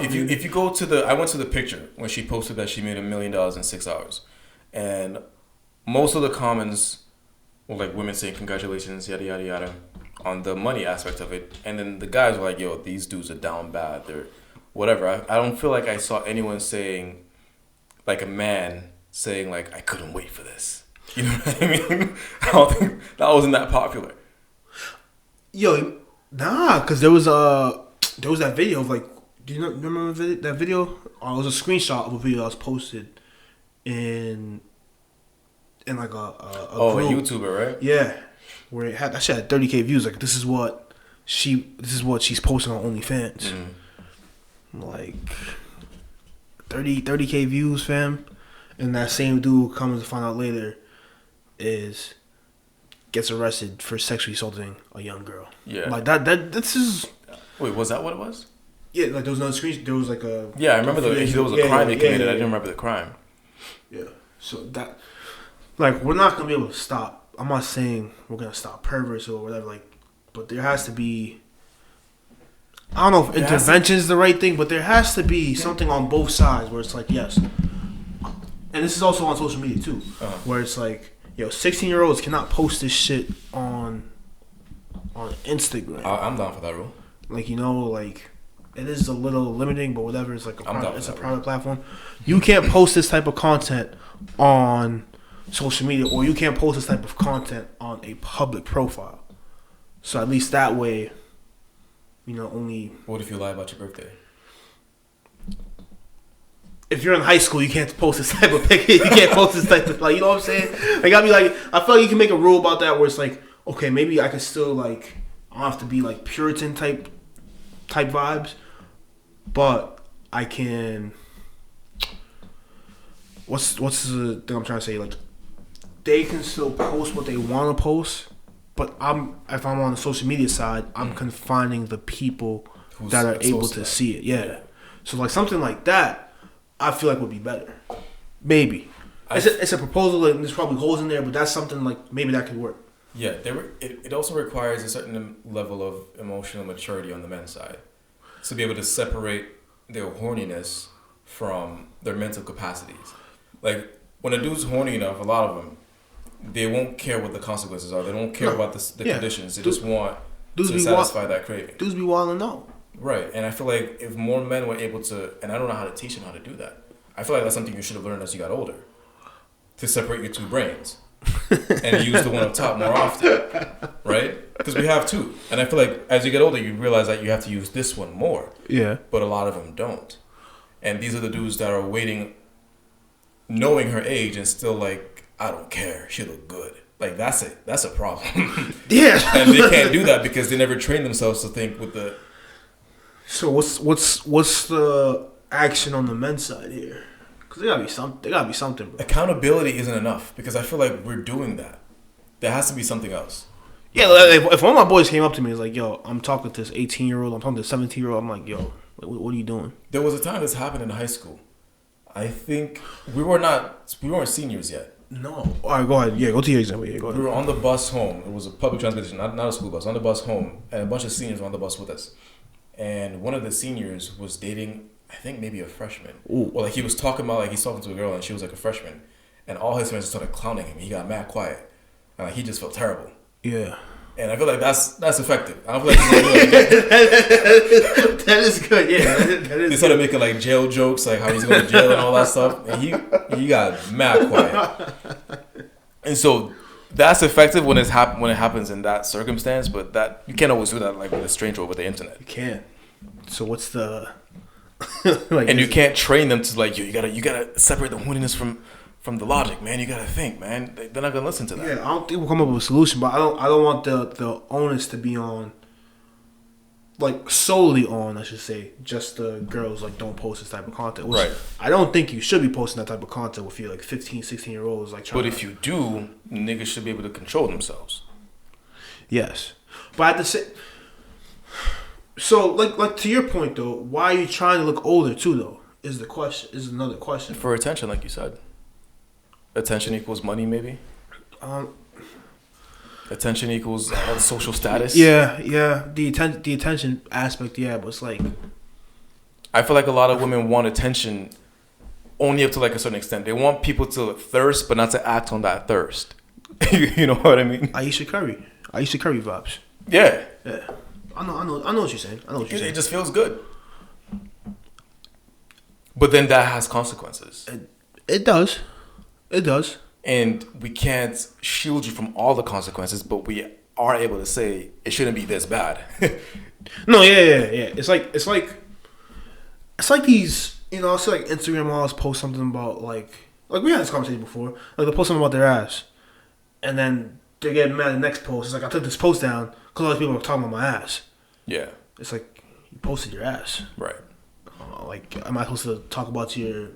If you go to I went to the picture when she posted that she made $1 million in 6 hours. And most of the comments were like women saying congratulations, yada yada yada, on the money aspect of it. And then the guys were like, yo, these dudes are down bad. They're whatever. I don't feel like I saw anyone saying, like a man saying like, I couldn't wait for this. You know what I mean? I don't think that wasn't that popular. Yo, nah, because there was that video of like, do you remember that video? It was a screenshot of a video that was posted in like a group. A YouTuber, right? Yeah, where that shit had 30K views. Like this is what she's posting on OnlyFans. Like 30K views, fam. And that same dude comes to find out later gets arrested for sexually assaulting a young girl. Yeah, like that. This is. Wait, was that what it was? Yeah, like there was no screen. There was like a. Yeah, I remember there was a crime they committed. I didn't remember the crime. Yeah, so that, like, we're not gonna be able to stop. I'm not saying we're gonna stop perverts or whatever, like, but there has to be. I don't know if intervention is the right thing, but there has to be something on both sides where it's like, yes. And this is also on social media too, where it's like, yo, 16-year-olds cannot post this shit on Instagram. I'm down for that rule. Like, like. It is a little limiting, but whatever. It's like it's a private platform. You can't post this type of content on social media, or you can't post this type of content on a public profile. So at least that way, only. What if you lie about your birthday? If you're in high school, you can't post this type of picture. You can't post this type of, like, you know what I'm saying? Like, I feel like you can make a rule about that where it's like, okay, maybe I can still, like, I don't have to be like Puritan type vibes. But I can. What's the thing I'm trying to say? Like, they can still post what they want to post, but if I'm on the social media side, I'm confining the people that are able to see it. Yeah. So like something like that, I feel like would be better. Maybe it's a proposal, and there's probably holes in there, but that's something like maybe that could work. Yeah, it also requires a certain level of emotional maturity on the men's side. To be able to separate their horniness from their mental capacities. Like, when a dude's horny enough, a lot of them, they won't care what the consequences are. They don't care about the conditions. They just want to satisfy that craving. Dudes be wilding out. Right. And I feel like if more men were able to, and I don't know how to teach them how to do that. I feel like that's something you should have learned as you got older. To separate your two brains. And use the one up top more often, right? Because we have two, and I feel like as you get older, you realize that you have to use this one more. Yeah. But a lot of them don't, and these are the dudes that are waiting, knowing her age, and still like, I don't care, she look good. Like that's a problem. Yeah. And they can't do that because they never train themselves to think with the. So what's the action on the men's side here? There gotta be something, bro. Accountability isn't enough because I feel like we're doing that. There has to be something else. Yeah, if one of my boys came up to me and was like, yo, I'm talking to this 18-year-old, I'm talking to this 17-year-old, I'm like, yo, what are you doing? There was a time this happened in high school. I think we weren't seniors yet. No. All right, go ahead. Yeah, go to your example. Yeah, go ahead. We were on the bus home. It was a public transportation, not a school bus. On the bus home, and a bunch of seniors were on the bus with us. And one of the seniors was dating, I think maybe a freshman. Ooh. Or like he was talking about like he's talking to a girl and she was like a freshman, and all his friends started clowning him. He got mad quiet, and like he just felt terrible. Yeah. And I feel like that's effective. I don't feel like that is good. Yeah, that is. They started making like jail jokes, like how he's going to jail and all that stuff, and he got mad quiet. And so that's effective when it happens in that circumstance, but that you can't always do that like with a stranger over the internet. You can't. So what's the like? And you can't train them to like you gotta separate the horniness from the logic, man. You gotta think, man. They're not gonna listen to that. Yeah, I don't think we'll come up with a solution, but I don't want the onus to be on like solely on, I should say, just the girls like don't post this type of content. Which Right. I don't think you should be posting that type of content with you like 15, 16-year-olds like trying. But if you do, niggas should be able to control themselves. Yes, but at the same. So like to your point though, why are you trying to look older too though? Is the question? Is another question. For attention, like you said. Attention equals money, maybe. Attention equals social status. Yeah, the attention aspect, yeah, but it's like I feel like a lot of women want attention only up to like a certain extent. They want people to thirst, but not to act on that thirst. You know what I mean? Ayesha Curry vibes. Yeah. Yeah, I know what you're saying. It just feels good. But then that has consequences. It does. And we can't shield you from all the consequences, but we are able to say it shouldn't be this bad. No, yeah. It's like these, I see like Instagram models post something about like we had this conversation before. Like they post something about their ass, and then they get mad at the next post. It's like I took this post down because all these people are talking about my ass. Yeah. It's like you posted your ass. Right. Like, am I supposed to talk about your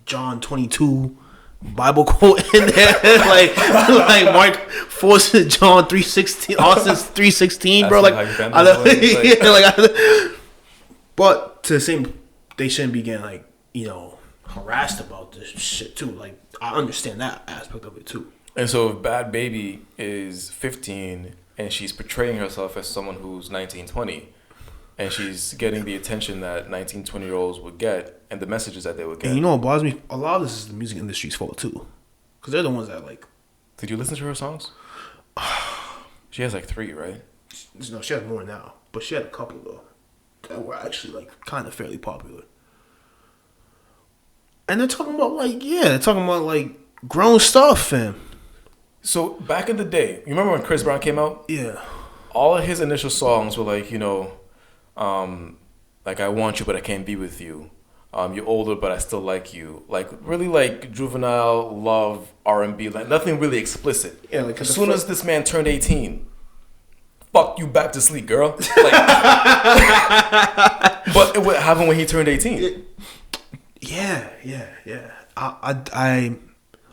John 22 Bible quote in there? like Mark forces John 3:16, Austin's 3:16, bro. But to the same, they shouldn't be getting harassed about this shit too. Like, I understand that aspect of it too. And so if Bad Baby is 15 and she's portraying herself as someone who's 19, 20, and she's getting the attention that 19, 20-year-olds would get and the messages that they would get. And you know what bothers me? A lot of this is the music industry's fault too. Because they're the ones that like... Did you listen to her songs? She has like 3, right? No, she has more now. But she had a couple though that were actually like kind of fairly popular. And they're talking about grown stuff, fam. So back in the day, you remember when Chris Brown came out? Yeah. All of his initial songs were like, like I want you but I can't be with you. You're older but I still like you. Like really like juvenile love R&B, like nothing really explicit. Yeah, like as soon as this man turned 18, fuck you back to sleep, girl. Like, but what happened when he turned 18? Yeah. I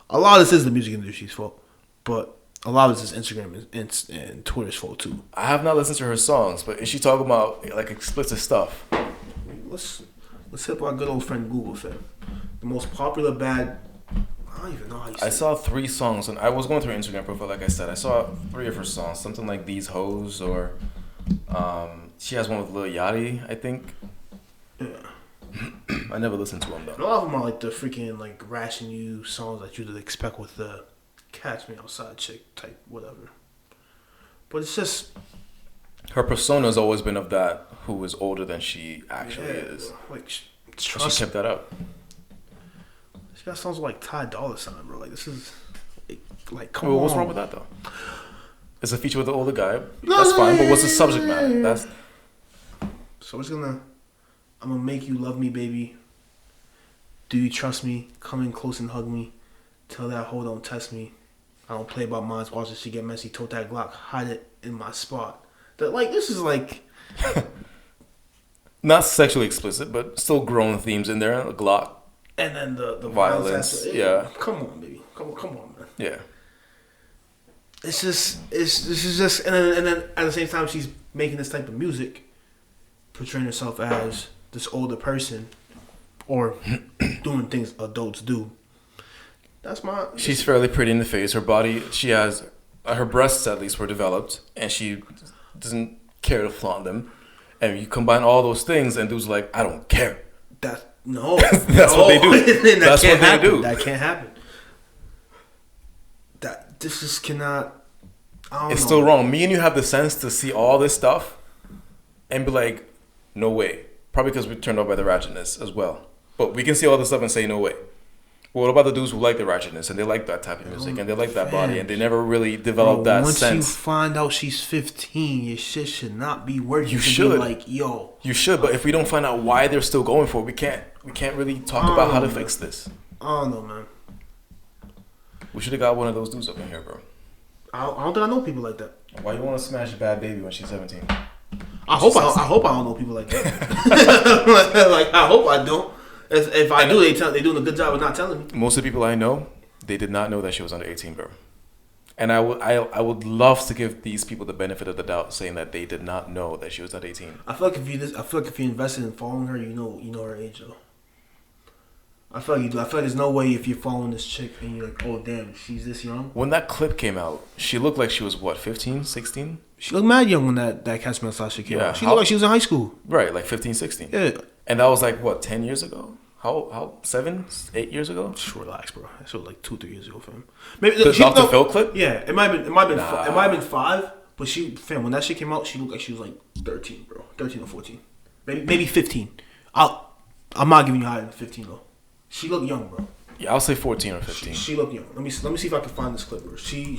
a lot of this is the music industry's fault, but a lot of this is Instagram and Twitter's fault too. I have not listened to her songs, but is she talking about like explicit stuff? Let's hit up our good old friend Google, fam. The most popular bad. I don't even know how you say I saw 3 songs, and I was going through her Instagram profile. Like I said, I saw 3 of her songs. Something like "These Hoes," or she has one with Lil Yachty, I think. Yeah. I never listened to them though. A lot of them are like the freaking like ration you songs that you'd expect with the "Catch Me Outside" chick type whatever. But it's just her persona's always been of that who is older than she actually is. Like She trust. kept that up. She got songs like Ty Dolla $ign, bro. Like this is like come Well, on. what's wrong with that though? It's a feature with the older guy. That's fine, but what's the subject matter? That's so I'm gonna make you love me, baby. Do you trust me? Come in close and hug me. Tell that hoe don't test me. I don't play about mines. Watch this shit get messy. Tote that Glock. Hide it in my spot. This is like not sexually explicit, but still grown themes in there. A Glock. And then the violence. Yeah. Come on, baby. Come on, man. Yeah. This is just and then at the same time she's making this type of music, portraying herself as this older person, or doing things adults do. She's fairly pretty in the face. Her body, she has her breasts at least were developed, and she doesn't care to flaunt them. And you combine all those things, and dude's like, I don't care. That's what they do. That's what they do. That can't happen. This just cannot. It's still wrong. Me and you have the sense to see all this stuff, and be like, no way. Probably because we're turned off by the ratchetness as well. But we can see all this stuff and say no way. Well, what about the dudes who like the ratchetness and they like that type of music and they like that body and they never really developed that once sense? Once you find out she's 15, your shit should not be working. You should be like, yo. You should, but if we don't find out why they're still going for it, we can't really talk about how to fix this. I don't know, man. We should have got one of those dudes up in here, bro. I don't think I know people like that. Why you want to smash Bad Baby when she's 17? I hope I don't know people like that. Like I hope I don't. If I do, they doing a good job of not telling me. Most of the people I know, they did not know that she was under 18, bro. And I would love to give these people the benefit of the doubt, saying that they did not know that she was under 18. I feel like if you invested in following her, you know her age though. I feel like you do. I feel like there's no way if you're following this chick and you're like, oh damn, she's this young. When that clip came out, she looked like she was what, 15, 16? She looked mad young when that Catch Me Outside shit came out. She looked like she was in high school. Right, like 15, 16. Yeah. And that was like what, 10 years ago? How 7, 8 years ago? Just relax, bro. That was like 2-3 years ago, fam. Maybe the Dr. Phil clip? Yeah, it might have been 5. But when that shit came out, she looked like she was like 13, bro. 13 or 14, maybe 15. I'm not giving you higher than 15 though. She looked young, bro. Yeah, I'll say 14 or 15. She looked young. Let me see if I can find this clip, bro. She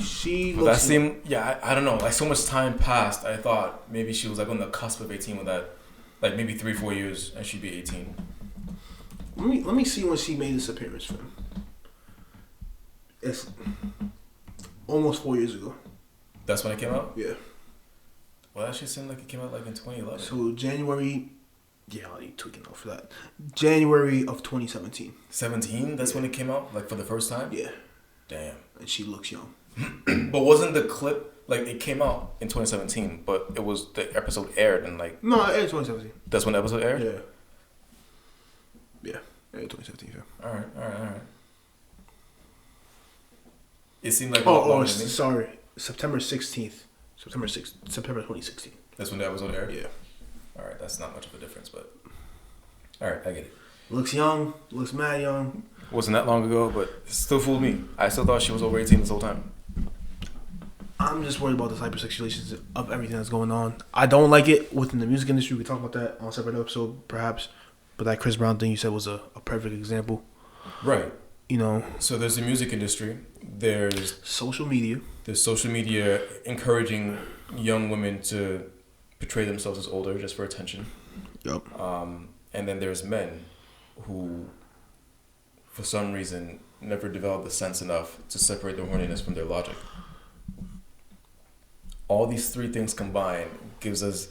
but looks. That seemed, yeah, I don't know. Like so much time passed. I thought maybe she was like on the cusp of 18 with that, like maybe 3-4 years, and she'd be 18. Let me see when she made this appearance, fam. It's almost 4 years ago. That's when it came out? Yeah. Well, that shit seemed like it came out like in 2011. So January. Yeah, I'll need tweaking off for that. January of 2017. 17? That's when it came out? Like for the first time? Yeah. Damn. And she looks young. But wasn't the clip, like it came out in 2017, but it was, the episode aired in like... No, it aired 2017. That's when the episode aired? Yeah. Yeah, aired 2017, yeah. Alright. It seemed like... Sorry. September 16th. September 2016. That's when the episode aired? Yeah. Alright, that's not much of a difference, but... Alright, I get it. Looks young. Looks mad young. Wasn't that long ago, but it still fooled me. I still thought she was over 18 this whole time. I'm just worried about this hypersexualization of everything that's going on. I don't like it within the music industry. We can talk about that on a separate episode, perhaps. But that Chris Brown thing you said was a perfect example. Right. You know. So there's the music industry. There's social media. There's social media encouraging young women to portray themselves as older just for attention. Yep. And then there's men who, for some reason, never develop the sense enough to separate their horniness from their logic. All these three things combined gives us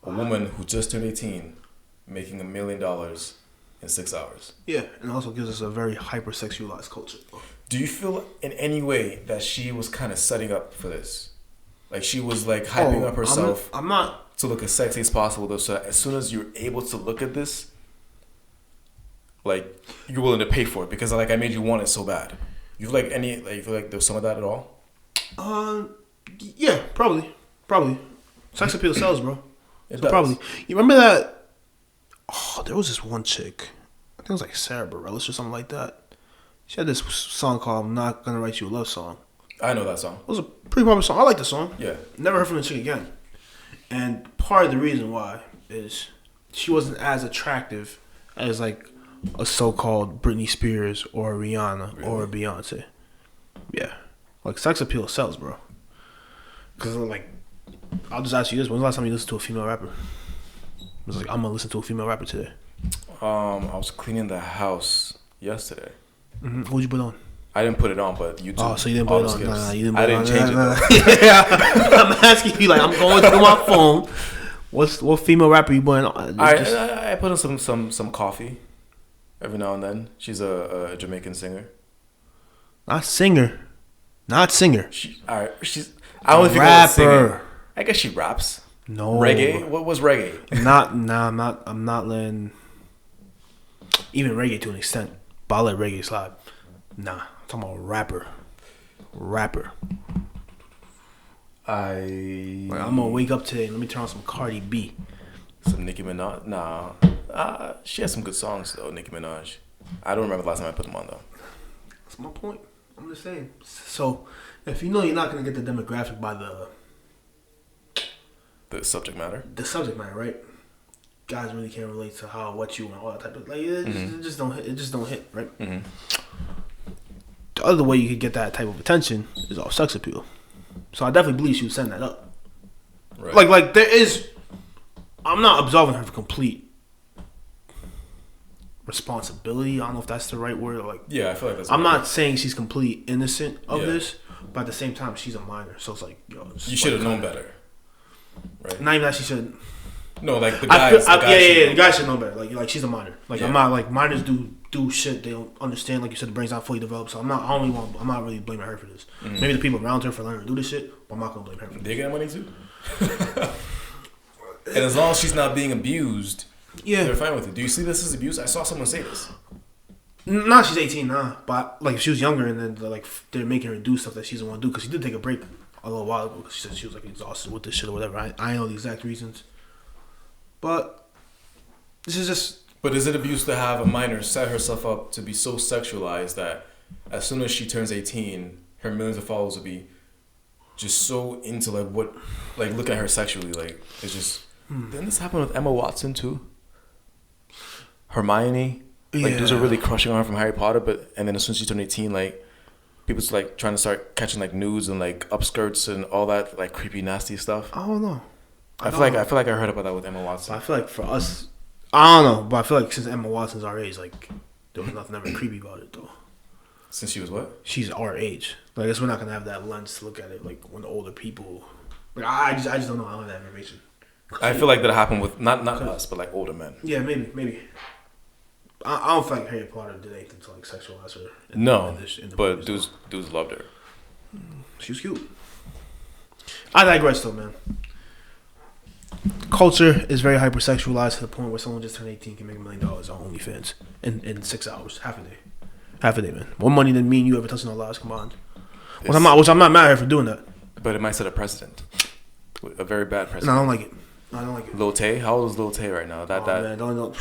a woman who just turned 18 making $1 million in 6 hours. Yeah, and also gives us a very hypersexualized culture. Do you feel in any way that she was kind of setting up for this? Like she was like hyping up herself I'm not to look as sexy as possible, though, so that as soon as you're able to look at this, like you're willing to pay for it because like I made you want it so bad. You feel like there's some of that at all? Yeah, probably. Sex appeal sells, bro. It does. Probably. You remember that? Oh, there was this one chick. I think it was like Sarah Bareilles or something like that. She had this song called "I'm Not Gonna Write You a Love Song." I know that song. It was a pretty popular song. I like the song. Yeah. Never heard from the chick again. And part of the reason why is she wasn't as attractive as like a so-called Britney Spears or Rihanna or Beyonce. Yeah. Like sex appeal sells, bro. Because like, I'll just ask you this: when's the last time you listened to a female rapper? It was like, I'm gonna listen to a female rapper today. I was cleaning the house yesterday. Mm-hmm. Who'd you put on? I didn't put it on, but YouTube. Oh, so you didn't put it on? Nah, you didn't put I it didn't on. change it. Though. Yeah, I'm asking you. Like, I'm going through my phone. What female rapper you putting on? I put on some coffee every now and then. She's a Jamaican singer. Not singer. She's. I don't know if you call it singing. I guess she raps. No. Reggae? What was reggae? I'm not letting even reggae to an extent. But I'll let reggae slide. Nah. I'm talking about rapper. I'm gonna wake up today and let me turn on some Cardi B. Some Nicki Minaj? Nah. She has some good songs though, Nicki Minaj. I don't remember the last time I put them on though. That's my point. I'm just saying. So, if you know you're not gonna get the demographic by the subject matter. The subject matter, right? Guys really can't relate to what you and all that type of it just don't hit. It just don't hit, right? Mm-hmm. The other way you could get that type of attention is off sex appeal. So I definitely believe she was setting that up. Right. Like there is. I'm not absolving her of complete responsibility. I don't know if that's the right word. Or yeah, I feel like that's. I'm not saying she's completely innocent of this, but at the same time, she's a minor. So it's like, yo, you should have known better. right? Not even that she should. No, like the guys. The guy should know better. Like she's a minor. Like Yeah. I'm not like minors do shit they don't understand. Like you said, the brain's not fully developed. So I'm not really blaming her for this. Mm-hmm. Maybe the people around her for letting her do this shit, but I'm not gonna blame her for this. They get money too. And as long as she's not being abused, they're fine with it. Do you see this as abuse? I saw someone say this. Nah, she's 18 now. But like if she was younger and then like they're making her do stuff that she doesn't want to do because she did take a break a little while ago because she said she was like exhausted with this shit or whatever. I know the exact reasons. But this is just. But is it abuse to have a minor set herself up to be so sexualized that as soon as she turns 18, her millions of followers will be just so into look at her sexually, like it's just. Didn't this happen with Emma Watson too? Hermione, like dudes are really crushing on her from Harry Potter, and then as soon as she turned 18, like people's like trying to start catching like nudes and like upskirts and all that like creepy nasty stuff. I don't know. I feel like I heard about that with Emma Watson. But I feel like for us, I don't know. But I feel like since Emma Watson's our age, like there was nothing ever creepy about it though. Since she was what? She's our age. Like I guess we're not gonna have that lens to look at it like when the older people. Like I just don't know. I don't have that information. I feel like that happened with not us, but like older men. Yeah, maybe. I don't feel like Harry Potter did anything to like sexualize her. But dudes loved her. She was cute. I digress though, man. Culture is very hypersexualized to the point where someone just turned 18 can make $1 million on OnlyFans in 6 hours, half a day, man. More money than me and you ever touching our lives combined. Which I'm not mad at her for doing that. But it might set a precedent, a very bad precedent. No, I don't like it. Lil Tay, how old is Lil Tay right now? Man, don't know.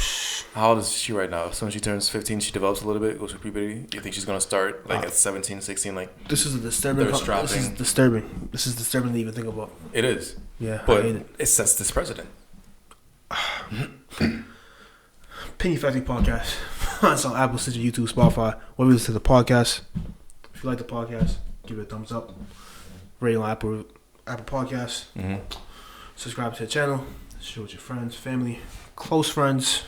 How old is she right now? As soon as she turns 15, she develops a little bit, goes to puberty. You think she's gonna start like at 17, 16? Like this is a disturbing. This is disturbing. This is disturbing to even think about. It is. Yeah, but it sets this precedent. Penny Factory Podcast. It's on Apple, Stitcher, YouTube, Spotify. Wherever you listen to the podcast. If you like the podcast, give it a thumbs up. Rate on Apple Podcasts. Mm-hmm. Subscribe to the channel. Share with your friends, family, close friends,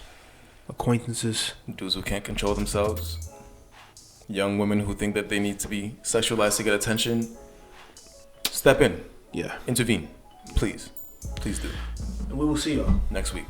acquaintances. Dudes who can't control themselves. Young women who think that they need to be sexualized to get attention. Step in. Yeah. Intervene. Please. Please do. And we will see y'all next week.